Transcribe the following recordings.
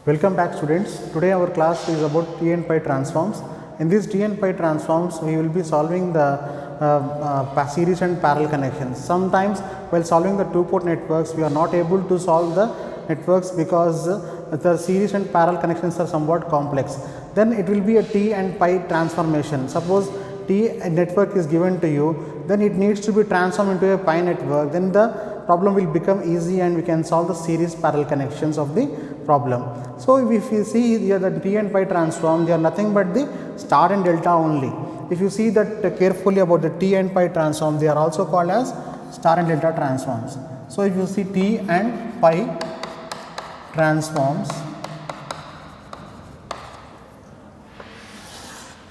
Welcome back students. Today our class is about T and pi transforms. In this T and pi transforms we will be solving the series and parallel connections. Sometimes while solving the two-port networks we are not able to solve the networks because the series and parallel connections are somewhat complex. Then it will be a T and pi transformation. Suppose T network is given to you, then it needs to be transformed into a pi network, then the problem will become easy and we can solve the series parallel connections of the problem. So if you see here the T and pi transform, they are nothing but the star and delta only. If you see that carefully about the T and pi transform, they are also called as star and delta transforms. So if you see T and pi transforms,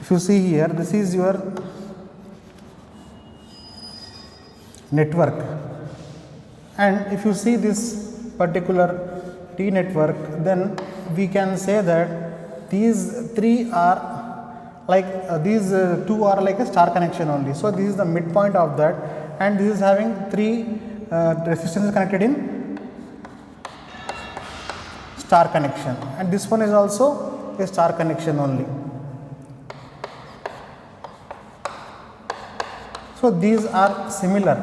if you see here, this is your network, and if you see this particular T network, then we can say that these three are like these two are like a star connection only. So this is the midpoint of that, and this is having three resistances connected in star connection, and this one is also a star connection only. So these are similar,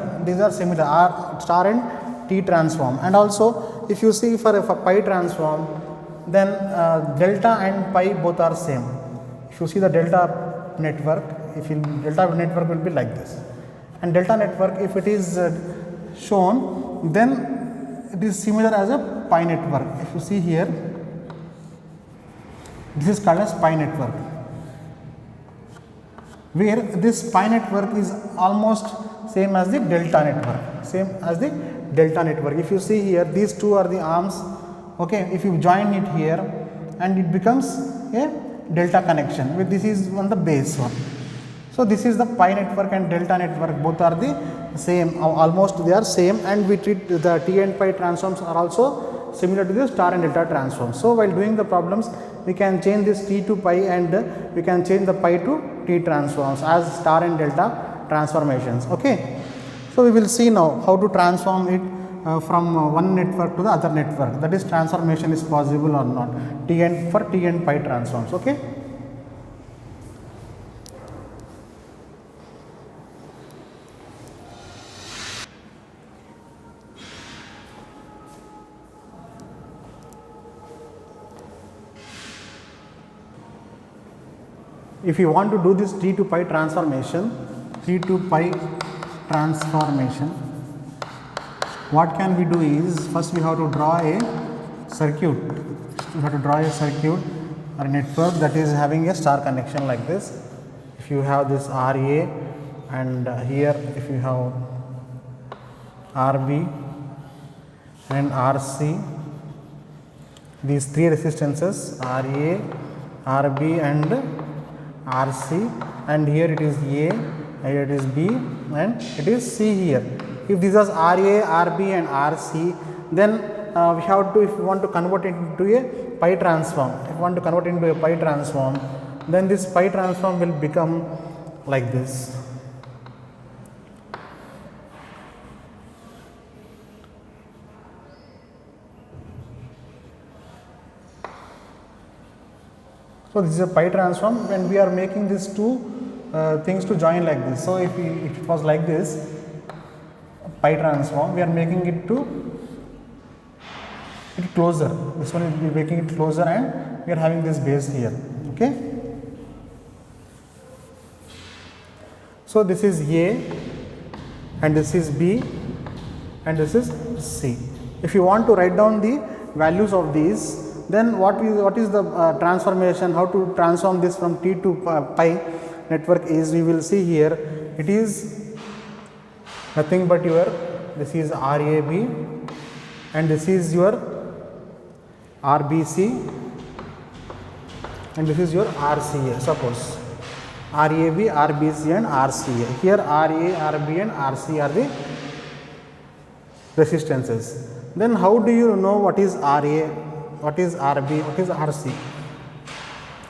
are star and T transform. And also if you see for a pi transform, then delta and pi both are same. If you see the delta network, delta network will be like this, and delta network if it is shown, then it is similar as a pi network. If you see here, this is called as pi network, where this pi network is almost same as the delta network, If you see here, these two are the arms, okay. If you join it here, and it becomes a delta connection, with this is on the base one. So this is the pi network and delta network, both are the same, almost they are same, and we treat the T and pi transforms are also similar to the star and delta transforms. So while doing the problems, we can change this T to pi, and we can change the pi to T transforms as star and delta transformations, okay. So we will see now how to transform it from one network to the other network, that is transformation is possible or not for T and pi transforms, okay. If you want to do this T to pi transformation, what can we do is, first we have to draw a circuit. Or a network that is having a star connection like this. If you have this RA, and here if you have RB and RC, these three resistances RA, RB and RC, and here it is A, here it is B, and it is C here. If this is RA, RB and RC, then we have to, if we want to convert it into a pi transform, then this pi transform will become like this. So this is a pi transform, and we are making these two things to join like this. So if it was like this pi transform, we are making it closer. This one is making it closer, and we are having this base here, okay. So this is A, and this is B, and this is C. If you want to write down the values of these, then what is the transformation, how to transform this from T to pi network is, we will see here, it is nothing but this is RAB, and this is your RBC, and this is your RCA. Suppose RAB, RBC and RCA. Here RA, RB and RC are the resistances. Then how do you know what is RA, what is RB, what is RC,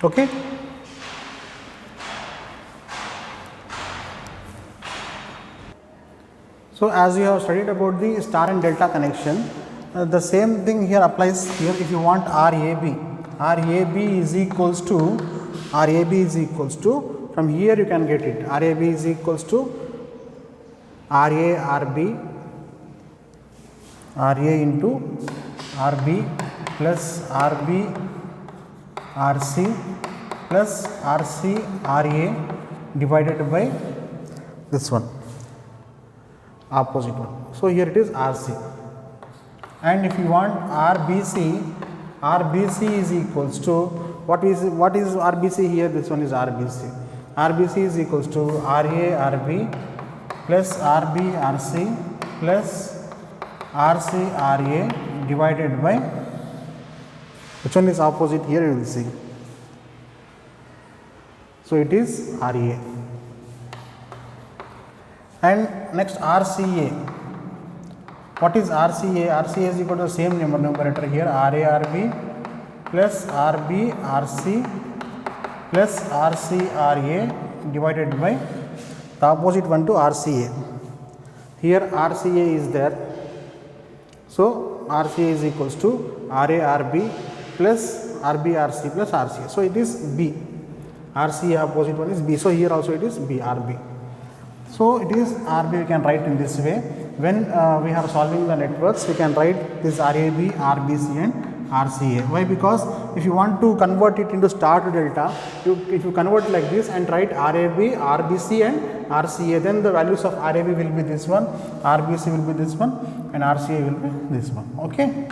okay. So as you have studied about the star and delta connection, The same thing here applies here. If you want RAB, RAB is equals to, RAB is equals to, from here you can get it, RAB is equals to RA into RB plus RB RC plus RC RA divided by this one, opposite one. So here it is RC, and if you want RBC, RBC is equals to, what is RBC here? This one is RBC. RBC is equals to RA RB plus RB RC plus RC RA divided by, which one is opposite here, you will see. So it is RA. And next RCA. What is RCA? RCA is equal to the same numerator here, RA RB plus RB RC plus RC RA divided by the opposite one to RCA. Here RCA is there. So RCA is equals to RA RB plus RB RC plus RCA. So it is B. RCA opposite one is B. So here also it is B, RB. So it is RB, we can write in this way. When we are solving the networks, we can write this RAB, RBC and RCA. Why? Because if you want to convert it into star to delta, if you convert like this and write RAB, RBC and RCA, then the values of RAB will be this one, RBC will be this one and RCA will be this one. Okay.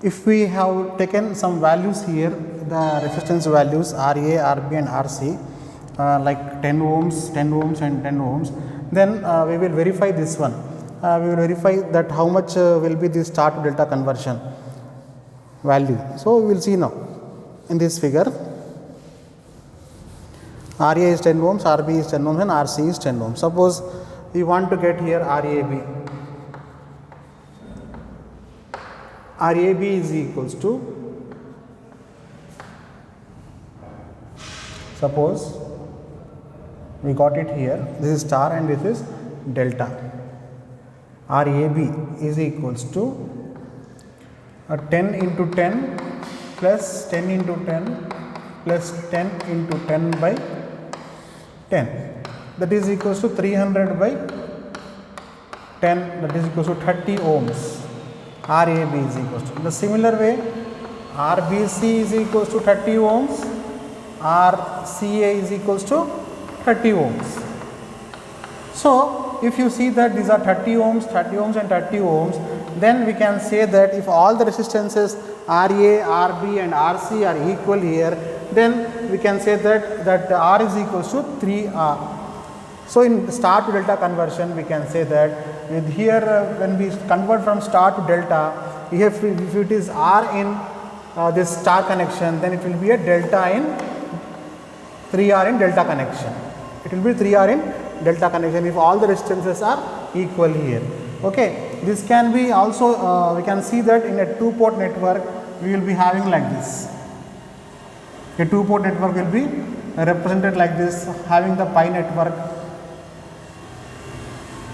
If we have taken some values here, the resistance values RA, RB and RC, like 10 ohms, 10 ohms and 10 ohms, then we will verify this one. We will verify that how much will be the star to delta conversion value. So we will see now in this figure. RA is 10 ohms, RB is 10 ohms and RC is 10 ohms. Suppose we want to get here RAB. RAB is equals to, suppose we got it here, this is star and this is delta. RAB is equals to 10 into 10 plus 10 into 10 plus 10 into 10 by 10, that is equals to 300 by 10, that is equals to 30 ohms. RAB is equals to. In the similar way, RBC is equals to 30 ohms, RCA is equals to 30 ohms. So if you see that these are 30 ohms, 30 ohms and 30 ohms, then we can say that if all the resistances RA, RB and RC are equal here, then we can say that R is equals to 3R. So in star to delta conversion, we can say that with here when we convert from star to delta, if it is R in this star connection, then it will be a delta in 3R in delta connection. It will be 3R in delta connection if all the resistances are equal here. Okay, this can be also we can see that in a two-port network we will be having like this. A two-port network will be represented like this, having the pi network.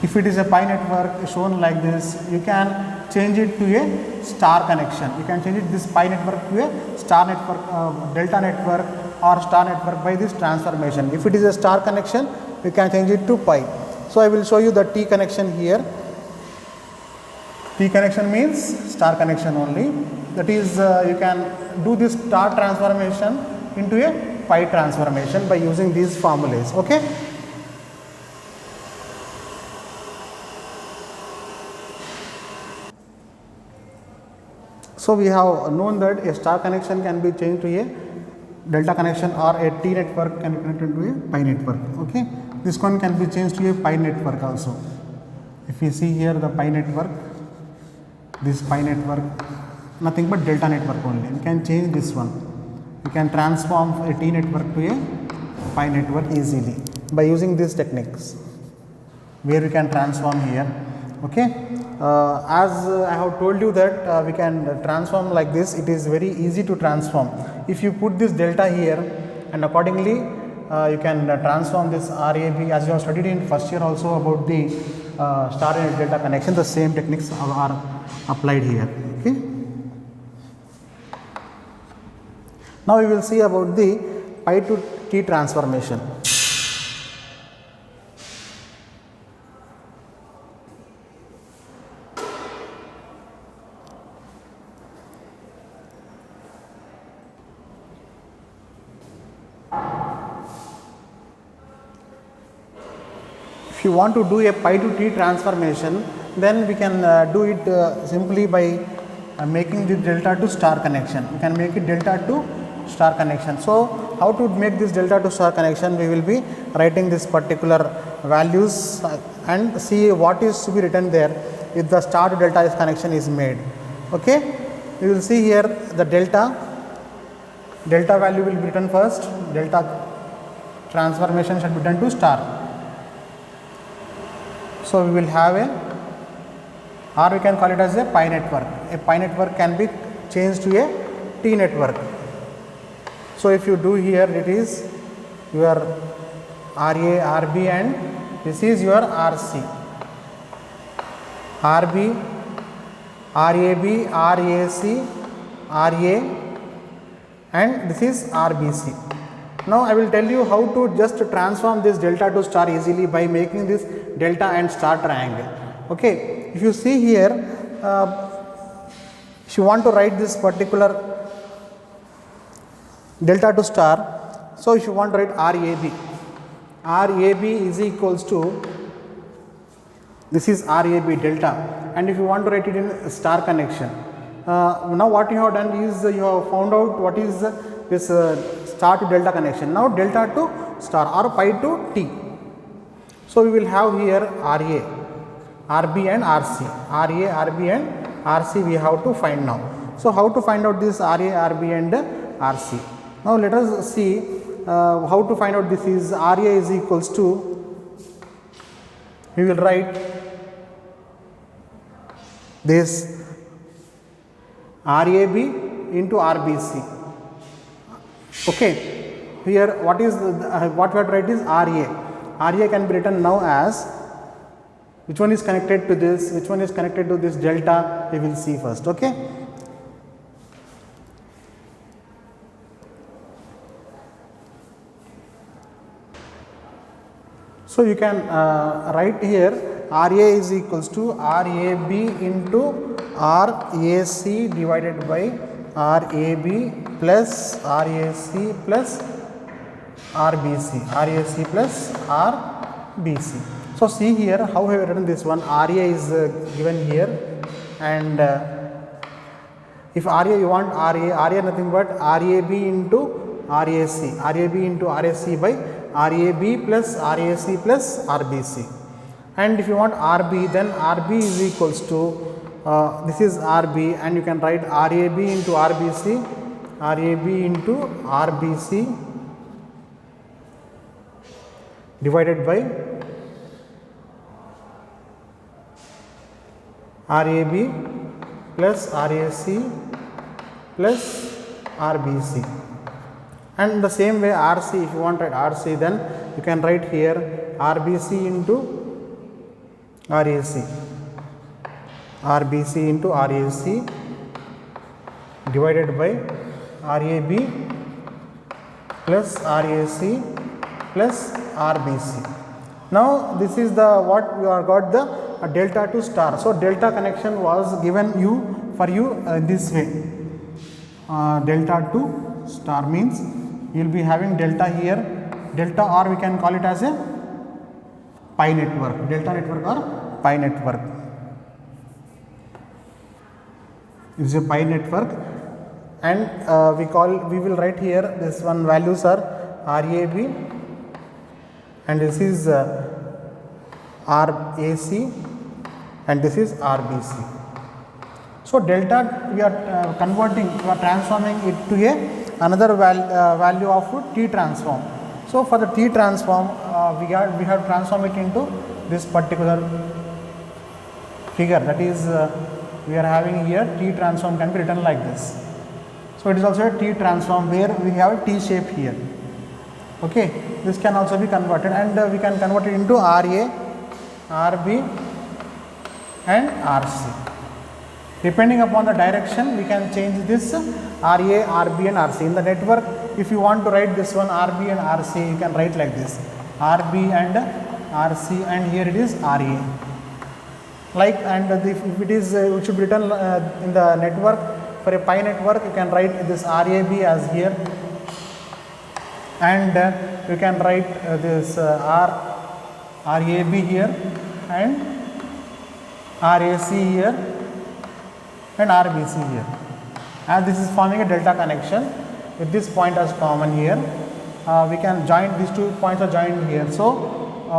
If it is a pi network shown like this, you can change it to a star connection. You can change it this pi network to a star network, delta network or star network by this transformation. If it is a star connection, you can change it to pi. So I will show you the T connection here. T connection means star connection only. That is, you can do this star transformation into a pi transformation by using these formulas. Okay. So we have known that a star connection can be changed to a delta connection, or a T network can be connected to a pi network. Okay, this one can be changed to a pi network also. If you see here the pi network, this pi network, nothing but delta network only. You can change this one. You can transform a T network to a pi network easily by using these techniques, where we can transform here. Okay. As I have told you that we can transform like this, it is very easy to transform. If you put this delta here and accordingly you can transform this RAB, as you have studied in first year also about the star and delta connection, the same techniques are applied here. Okay. Now we will see about the pi to t transformation. If you want to do a pi to t transformation, then we can do it simply by making the delta to star connection. We can make it delta to star connection. So, how to make this delta to star connection? We will be writing this particular values and see what is to be written there if the star to delta connection is made. Okay, we will see here the delta value will be written first. Delta transformation should be done to star. So, we will have a, or we can call it as a pi network. A pi network can be changed to a T network. So, if you do here, it is your RA, RB and this is your RC. RB, RAB, RAC, RA and this is RBC. Now, I will tell you how to just transform this delta to star easily by making this delta and star triangle. Okay. If you see here, if you want to write this particular delta to star, so if you want to write RAB is equals to, this is RAB delta, and if you want to write it in star connection, now what you have done is you have found out what is this star to delta connection. Now delta to star or pi to t. So we will have here RA, RB and RC. RA, RB and RC we have to find now. So how to find out this RA, RB and RC? Now let us see how to find out this is RA is equals to, we will write this RAB into RBC. Okay, here what is what we have to write is RA. RA can be written now as, which one is connected to this, which one is connected to this delta, we will see first. Okay. So you can write here RA is equals to RAB into RAC divided by RAB plus RAC plus RBC, RAC plus RBC. So see here how I have written this one. RA is given here, and if RA you want RA nothing but RAB into RAC, RAB into RAC by RAB plus RAC plus RBC. And if you want RB, then RB is equals to this is RB, and you can write RAB into RBC, RAB into RBC divided by RAB plus RAC plus RBC. And the same way RC, if you want to write RC, then you can write here RBC into RAC, RBC into RAC divided by RAB plus RAC plus RBC. Now this is the what we are got the delta to star. So delta connection was given you for you this way. Delta to star means you will be having delta here, delta, or we can call it as a pi network, delta network or pi network. It is a pi network, and we will write here this one values are RAB, and this is RAC, and this is RBC. So delta we are converting, we are transforming it to a another value of T transform. So for the T transform we have transformed it into this particular figure, that is we are having here T transform can be written like this. So it is also a T transform where we have a T shape here. Okay, this can also be converted, and we can convert it into RA, RB and RC. Depending upon the direction, we can change this RA, RB and RC. In the network, if you want to write this one RB and RC, you can write like this, RB and RC, and here it is RA. Like, and if it is it should be written in the network, for a pi network, you can write this RAB as here, and you can write this RAB here, and RAC here, and RBC here. As this is forming a delta connection with this point as common here, we can join these 2 points are joined here. So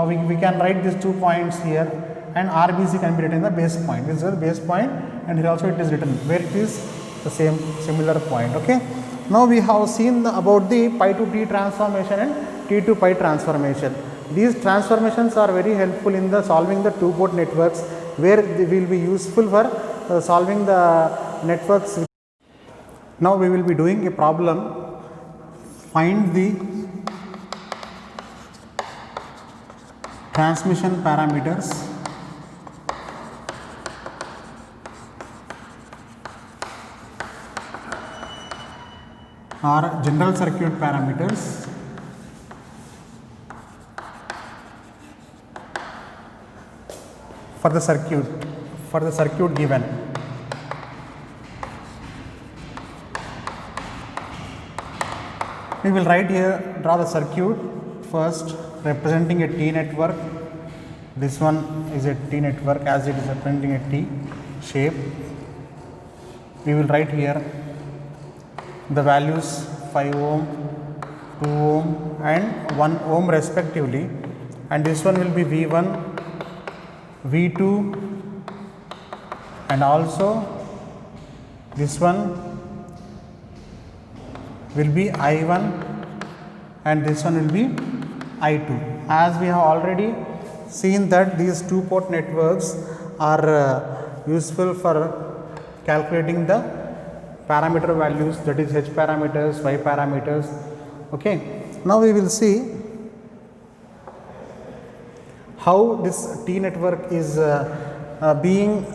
we can write these 2 points here, and RBC can be written in the base point. This is the base point, and here also it is written where it is the same similar point. Okay. Now we have seen about the pi to T transformation and T to pi transformation. These transformations are very helpful in the solving the two-port networks, where they will be useful for solving the networks. Now we will be doing a problem. Find the transmission parameters or general circuit parameters for the circuit given. We will write here, draw the circuit first representing a T network. This one is a T network as it is representing a T shape. We will write here the values 5 ohm, 2 ohm and 1 ohm respectively, and this one will be V1, V2 and also this one will be I1 and this one will be I2. As we have already seen that these two-port networks are useful for calculating the parameter values, that is H parameters, Y parameters. Okay. Now we will see how this T network is being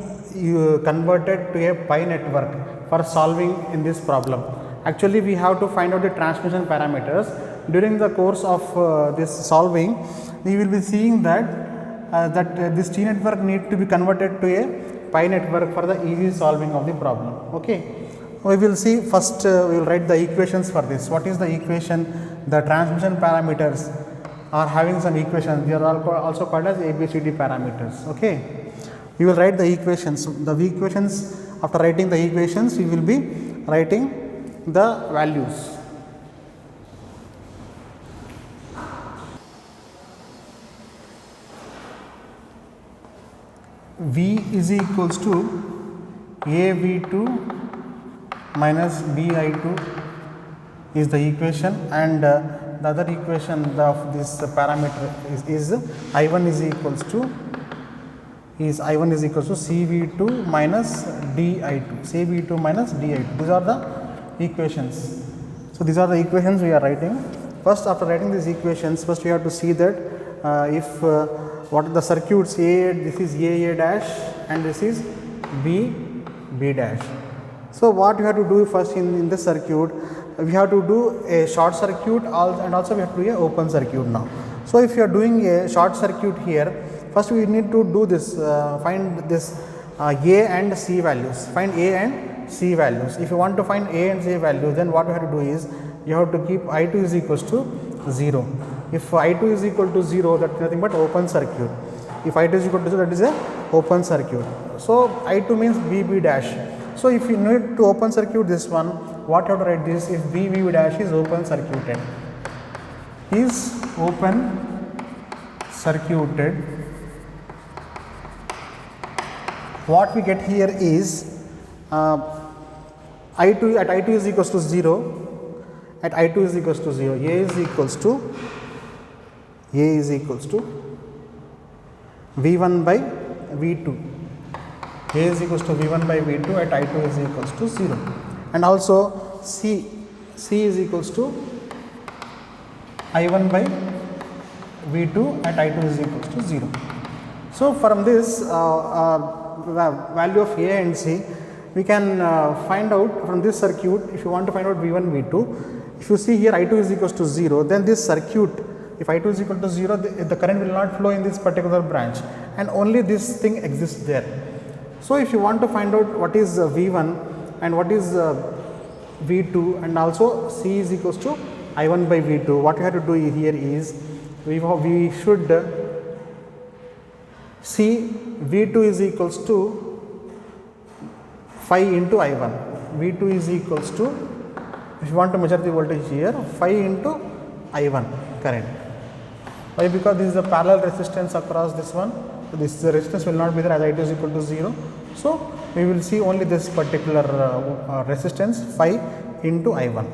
converted to a pi network for solving in this problem. Actually, we have to find out the transmission parameters. During the course of this solving, we will be seeing that this T network need to be converted to a pi network for the easy solving of the problem. Okay. We will see first, we will write the equations for this. What is the equation? The transmission parameters are having some equations. They are also called as ABCD parameters. Okay. We will write the equations. The equations, after writing the equations, we will be writing the values. V is equals to AV2 minus BI2 is the equation, and the other equation of this parameter is I1 is equals to CV2 minus DI2, CV2 minus DI2. These are the equations. So these are the equations we are writing. First, after writing these equations, first we have to see that if what are the circuits A, this is A dash and this is B dash. So what we have to do first in this circuit, we have to do a short circuit and also we have to do an open circuit now. So if you are doing a short circuit here, first we need to do this, find this A and C values, find A and C values. If you want to find A and C values, then what we have to do is, you have to keep I2 is equals to 0. If I2 is equal to 0, that is nothing but open circuit. If I2 is equal to 0, that is a open circuit. So I2 means BB dash. So if you need to open circuit this one, what you have to write this? If BB dash is open circuited, what we get here is I2 at I2 is equals to 0. At I2 is equals to 0, A is equals to V1 by V2. A is equals to V1 by V2 at I2 is equals to 0, and also C is equals to I1 by V2 at I2 is equals to 0. So from this value of A and C, we can find out from this circuit, if you want to find out V1, V2, if you see here I2 is equals to 0, then this circuit, if I2 is equal to 0, the current will not flow in this particular branch, and only this thing exists there. So if you want to find out what is V1 and what is V2, and also C is equals to I1 by V2, what you have to do here is we should see V2 is equals to 5 into I1. V2 is equals to, if you want to measure the voltage here, 5 into I1 current. Why? Because this is a parallel resistance across this one. So this resistance will not be there as I2 is equal to 0. So we will see only this particular resistance 5 into I1.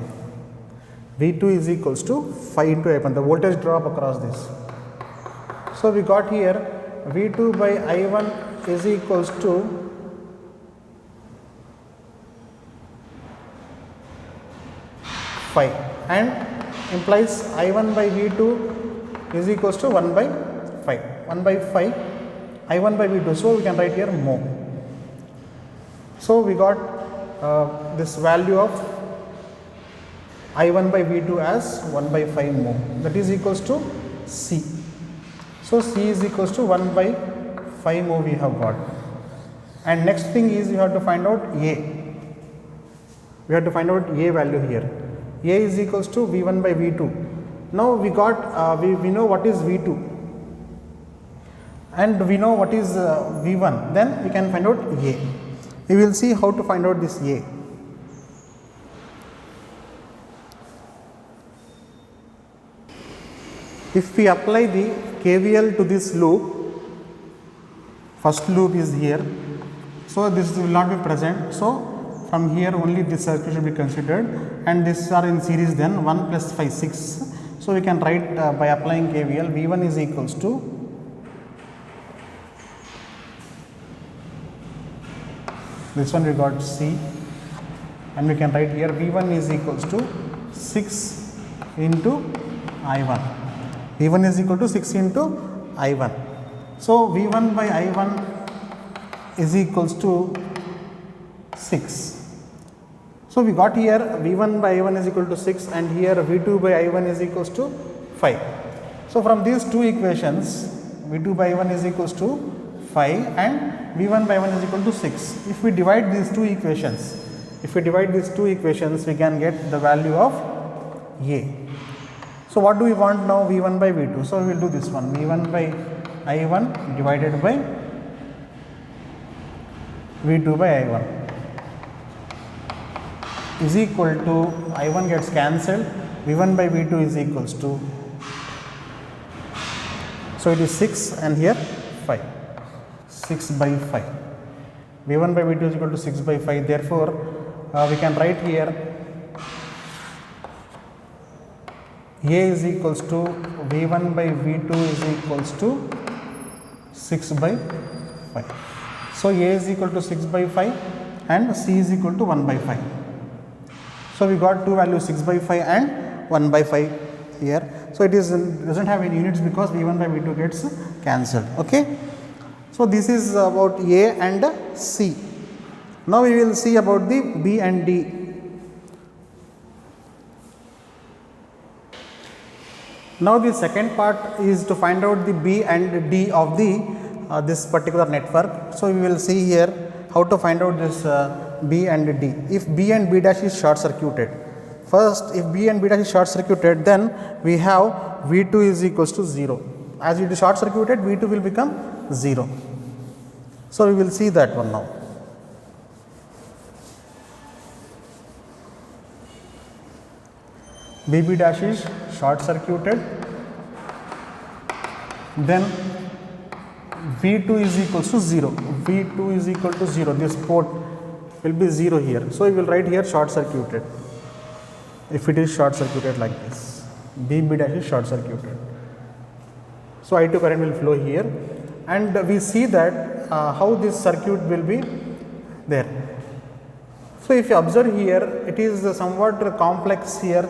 V2 is equals to 5 into I1, the voltage drop across this. So we got here V2 by I1 is equals to 5, and implies I1 by V2 is equals to 1 by 5. 1 by 5 I1 by V2. So we can write here mho. So we got this value of I1 by V2 as 1 by 5 mho, that is equals to C. So C is equals to 1 by 5 mho we have got. And next thing is you have to find out A. We have to find out A value here. A is equals to V1 by V2. Now we got we know what is V2 and we know what is V1. Then we can find out A. We will see how to find out this A. If we apply the KVL to this loop, first loop is here, so this will not be present. So from here only this circuit should be considered, and these are in series, then 1 plus 5 6. So we can write by applying KVL, V1 is equals to this one, we got C, and we can write here V1 is equals to 6 into I1. V1 is equal to 6 into I1. So V1 by I1 is equals to 6. So we got here V1 by I1 is equal to 6, and here V2 by I1 is equals to 5. So from these two equations, V2 by I1 is equals to 5 and V1 by I1 is equal to 6. If we divide these two equations, we can get the value of A. So what do we want now? V1 by V2. So we will do this one, V1 by I1 divided by V2 by I1 is equal to, I1 gets cancelled, V1 by V2 is equals to, so it is 6 and here 5, 6 by 5. V1 by V2 is equal to 6 by 5. Therefore, we can write here A is equals to V1 by V2 is equals to 6 by 5. So A is equal to 6 by 5 and C is equal to 1 by 5. So we got two values, 6 by 5 and 1 by 5 here. So it doesn't have any units because V1 by V2 gets cancelled. Okay. So this is about A and C. Now we will see about the B and D. Now the second part is to find out the B and D of the this particular network. So we will see here how to find out this B and D. If B and B dash is short circuited, first if B and B dash is short circuited, then we have V2 is equals to 0. As it is short circuited, V2 will become 0. So we will see that one now. BB dash is short circuited, then V2 is equals to 0. V2 is equal to 0. This port will be 0 here. So we will write here short circuited. If it is short circuited like this, BB dash is short circuited. So I2 current will flow here. and we see that how this circuit will be there. So, if you observe here, it is somewhat complex here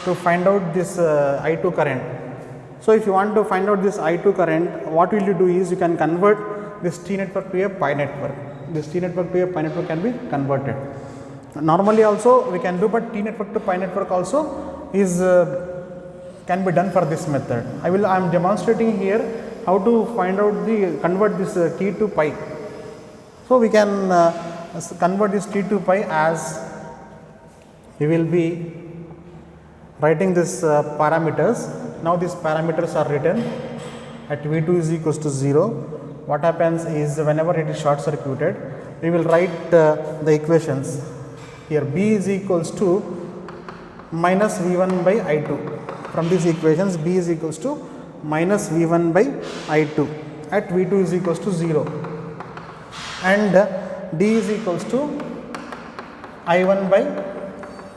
to find out this I2 current. So, if you want to find out this I2 current, what will you do is you can convert this T network to a pi network. This T network to a pi network can be converted. Normally also we can do, but T network to pi network also is can be done for this method. I am demonstrating here how to find out the convert this T to pi. So, we can convert this T to pi as we will be writing this parameters. Now, these parameters are written at V2 is equals to 0. What happens is whenever it is short circuited, we will write the equations here. B is equals to minus V1 by I2. From these equations, B is equals to minus V1 by I2 at V2 is equals to 0, and D is equals to I1 by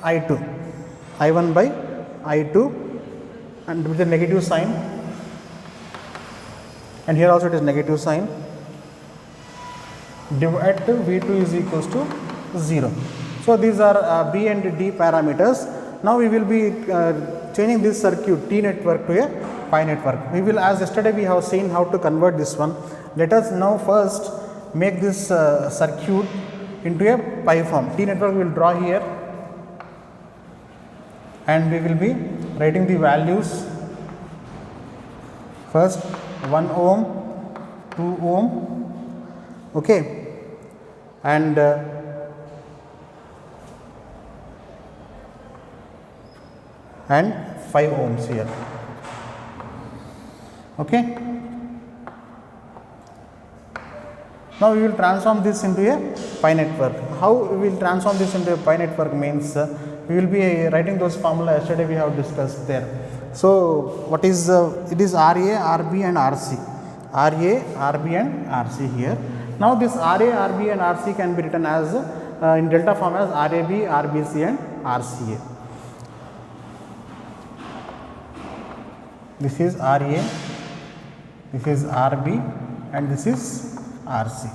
I2, I1 by I2, and with a negative sign, and here also it is negative sign, at V2 is equals to 0. So, these are B and D parameters. Now, we will be changing this circuit T network to a pi network. We will, as yesterday we have seen how to convert this one. Let us now first make this circuit into a pi form. T network we will draw here, and we will be writing the values. First 1 ohm, 2 ohm, okay, and 5 ohms here, okay. Now, we will transform this into a pi network. How we will transform this into a pi network means we will be writing those formula yesterday we have discussed there. So, what is it is RA, RB and RC, RA, RB and RC here. Now, this RA, RB and RC can be written as in delta form as RAB, RBC and RCA. This is RA, this is RB and this is RC.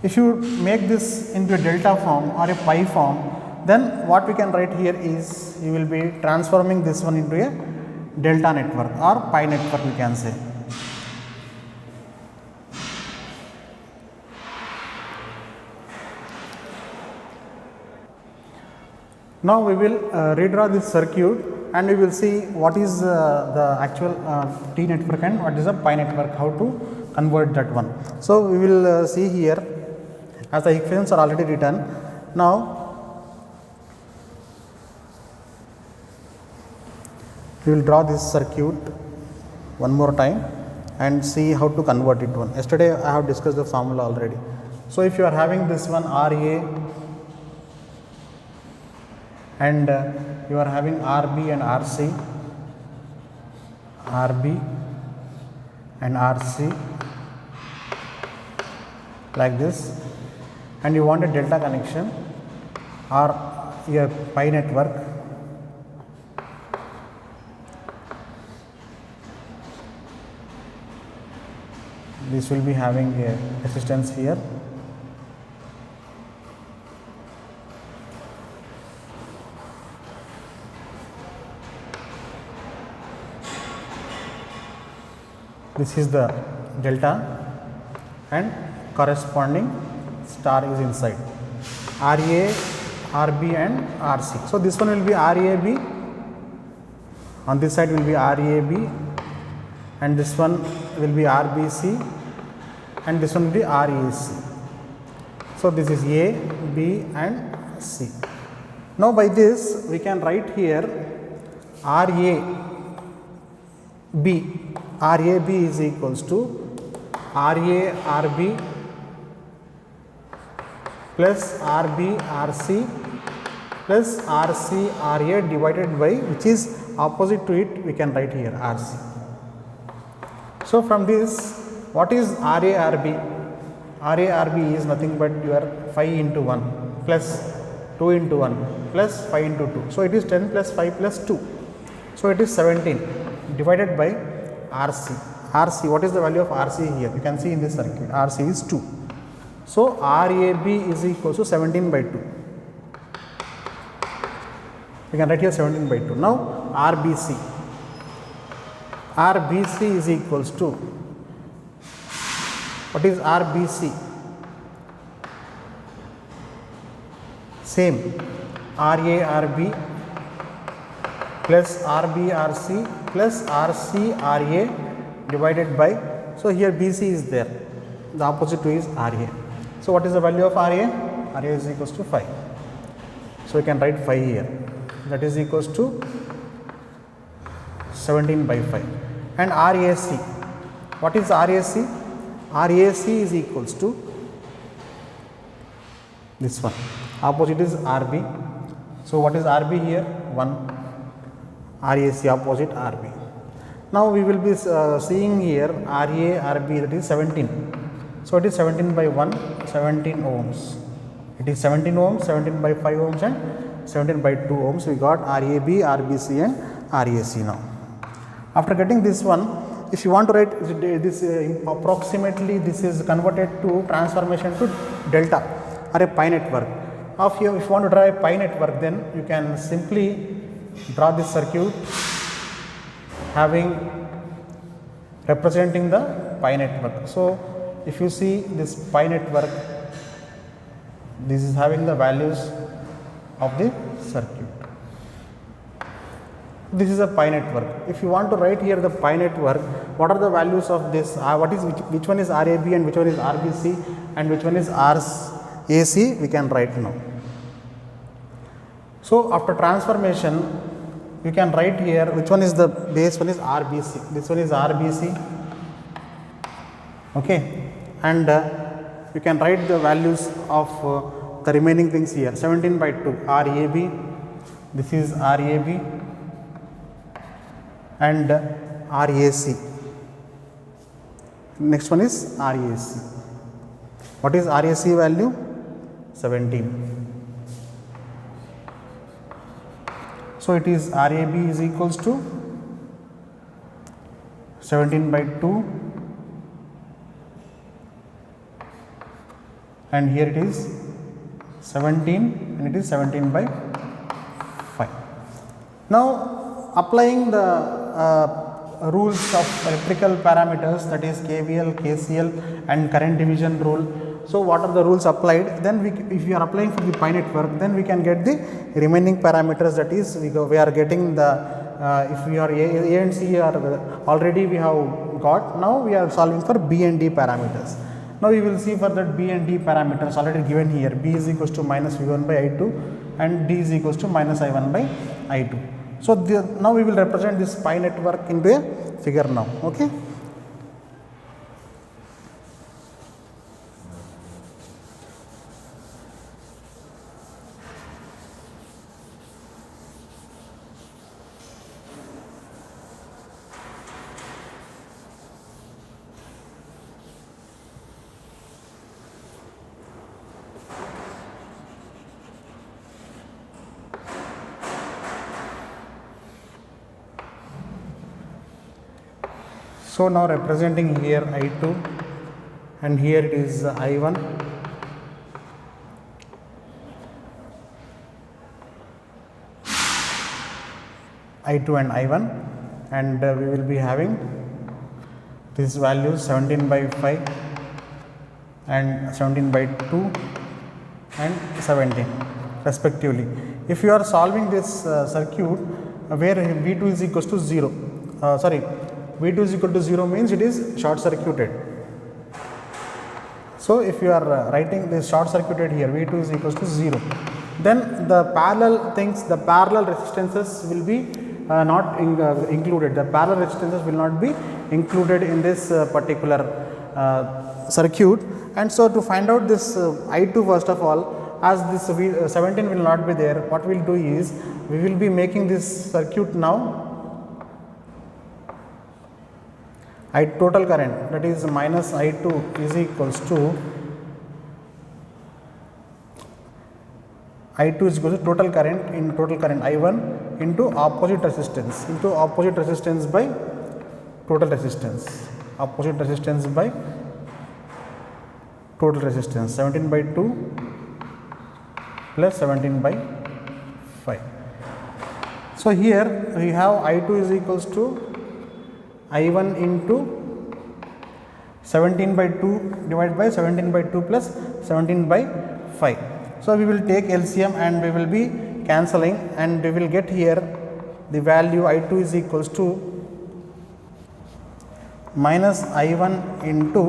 If you make this into a delta form or a pi form, then what we can write here is you will be transforming this one into a delta network or pi network, we can say. Now, we will redraw this circuit and we will see what is the actual T network and what is the pi network, how to convert that one. So, we will see here as the equations are already written. Now, we will draw this circuit one more time and see how to convert it one. Yesterday I have discussed the formula already. So, if you are having this one RA and you are having RB and RC, RB and RC like this, and you want a delta connection or a pi network, this will be having a resistance here. This is the delta and corresponding star is inside, RA, RB and RC. So, this one will be RAB, on this side will be RAB, and this one will be RBC, and this one will be RAC. So, this is A, B and C. Now, by this we can write here RAB is equals to RA, RB plus RB, RC plus RC, RA divided by, which is opposite to it, we can write here RC. So, from this, what is RA-RB? RA-RB is nothing but your 5 into 1 plus 2 into 1 plus 5 into 2. So, it is 10 plus 5 plus 2. So, it is 17 divided by RC. RC, what is the value of RC here? You can see in this circuit, RC is 2. So RAB is equal to 17 by 2. We can write here 17 by 2. Now RBC. RBC is equals to, what is RBC? Same, RARB plus RBRC plus RCRA divided by, so here BC is there, the opposite to is RA. So what is the value of RA? RA is equals to 5. So we can write 5 here, that is equals to 17 by 5. And RAC, what is RAC? RAC is equals to this one, opposite is RB. So what is RB here? 1. RAC opposite RB. Now we will be seeing here RA, RB, that is 17. So it is 17 by 1, 17 ohms. It is 17 ohms, 17 by 5 ohms and 17 by 2 ohms. We got RAB, RBC and RAC now. After getting this one, if you want to write this approximately, this is converted to transformation to delta or a pi network. If you want to draw a pi network, then you can simply draw this circuit having representing the pi network. So if you see this pi network, this is having the values of the circuit. This is a pi network. If you want to write here the pi network, what are the values of this? Which one is RAB and which one is RBC and which one is RAC? We can write now. So after transformation, you can write here which one is the base one is RBC. This one is RBC. Okay, and you can write the values of the remaining things here. 17 by 2 RAB. This is RAB. And RAC. Next one is RAC. What is RAC value? 17. So it is RAB is equals to 17 by 2 and here it is 17 and it is 17 by 5. Now applying the rules of electrical parameters, that is KVL, KCL and current division rule. So what are the rules applied? Then if we are applying for the pi network, then we can get the remaining parameters, that is we are getting the if we are A and C are already we have got. Now we are solving for B and D parameters. Now we will see for that B and D parameters already given here. B is equals to minus V1 by I2 and D is equals to minus I1 by I2. So now we will represent this pi network into a figure now. Okay. So now representing here I2 and here it is I1. I2 and I1 and we will be having this value 17 by 5 and 17 by 2 and 17 respectively. If you are solving this circuit where V2 is equals to 0, V2 is equal to 0 means it is short circuited. So if you are writing this short circuited here, V2 is equals to 0, then the parallel things, the parallel resistances will be not included. The parallel resistances will not be included in this particular circuit. And so to find out this I2, first of all, as this 17 will not be there, what we will do is we will be making this circuit now total current, that is minus I2 is equals to I2 is equal to total current in total current I1 into opposite resistance by total resistance. opposite resistance by total resistance, 17 by 2 plus 17 by 5. So here we have I2 is equals to I1 into 17 by 2 divided by 17 by 2 plus 17 by 5. So we will take LCM and we will be cancelling, and we will get here the value I2 is equals to minus I1 into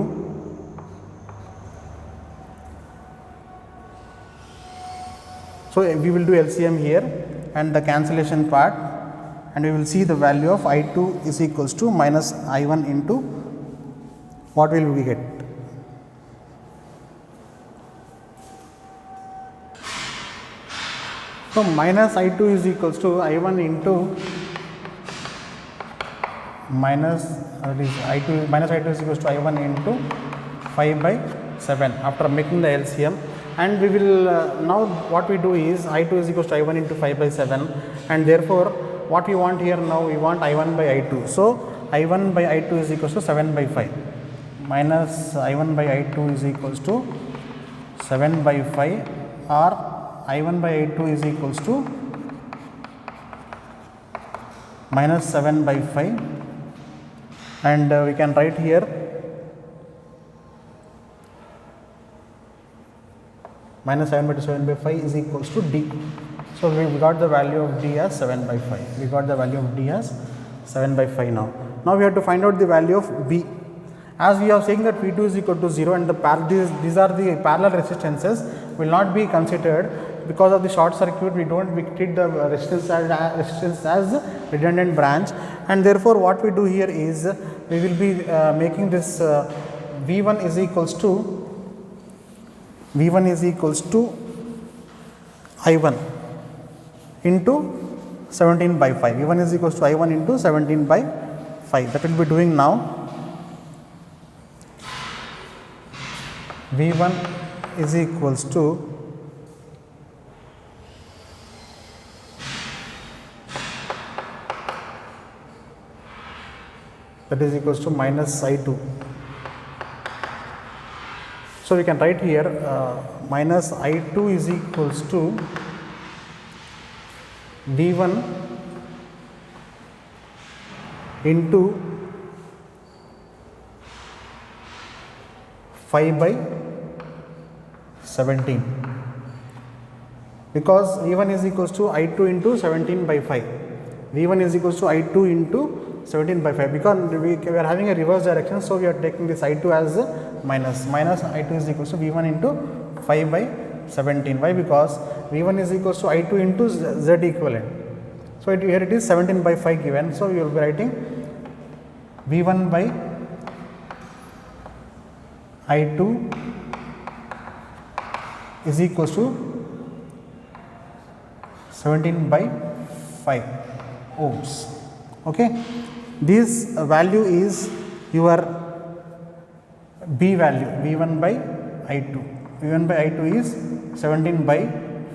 so we will do LCM here and the cancellation part, and we will see the value of I2 is equals to minus I1 into what will we get? So minus I2 is equals to I1 into minus I2 is equals to I1 into 5 by 7 after making the LCM, and we will now what we do is I2 is equals to I1 into 5 by 7, and therefore what we want here now, we want I1 by I2. So I1 by I2 is equals to 7 by 5 minus I1 by I2 is equals to 7 by 5, or I1 by I2 is equals to minus 7 by 5, and we can write here minus 7 by 7 by 5 is equals to D. So we got the value of D as 7 by 5. We got the value of D as 7 by 5 now. Now we have to find out the value of B. As we are saying that V2 is equal to 0 and these are the parallel resistances will not be considered because of the short circuit. We treat the resistance as redundant branch, and therefore what we do here is we will be making this V1 is equals to I1 into 17 by 5. V1 is equals to I1 into 17 by 5. That will be doing now. V1 is equals to that is equals to minus I2. So we can write here minus I2 is equals to V1 into 5 by 17, because V1 is equals to I2 into 17 by 5. V1 is equals to I2 into 17 by 5, because we are having a reverse direction, so we are taking this I2 as a minus I2 is equals to V1 into 5 by 17. Why? Because V1 is equals to I2 into Z equivalent. So here it is 17 by 5 given, so you will be writing V1 by I2 is equals to 17 by 5 ohms. Okay, this value is your B value, V1 by I2. V1 by I2 is 17 by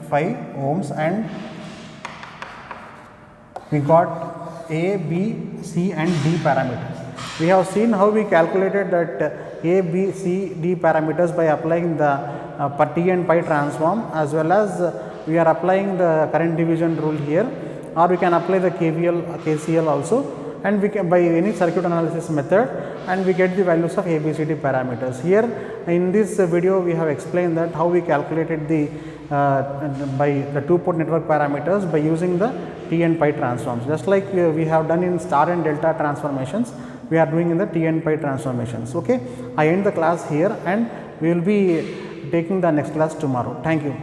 5 ohms, and we got A, B, C and D parameters. We have seen how we calculated that A, B, C, D parameters by applying the per T and pi transform, as well as we are applying the current division rule here, or we can apply the KVL, KCL also, and we can by any circuit analysis method, and we get the values of A, B, C, D parameters. Here in this video we have explained that how we calculated the by the two-port network parameters by using the T and pi transforms. Just like we have done in star and delta transformations, we are doing in the T and pi transformations. Okay, I end the class here, and we will be taking the next class tomorrow. Thank you.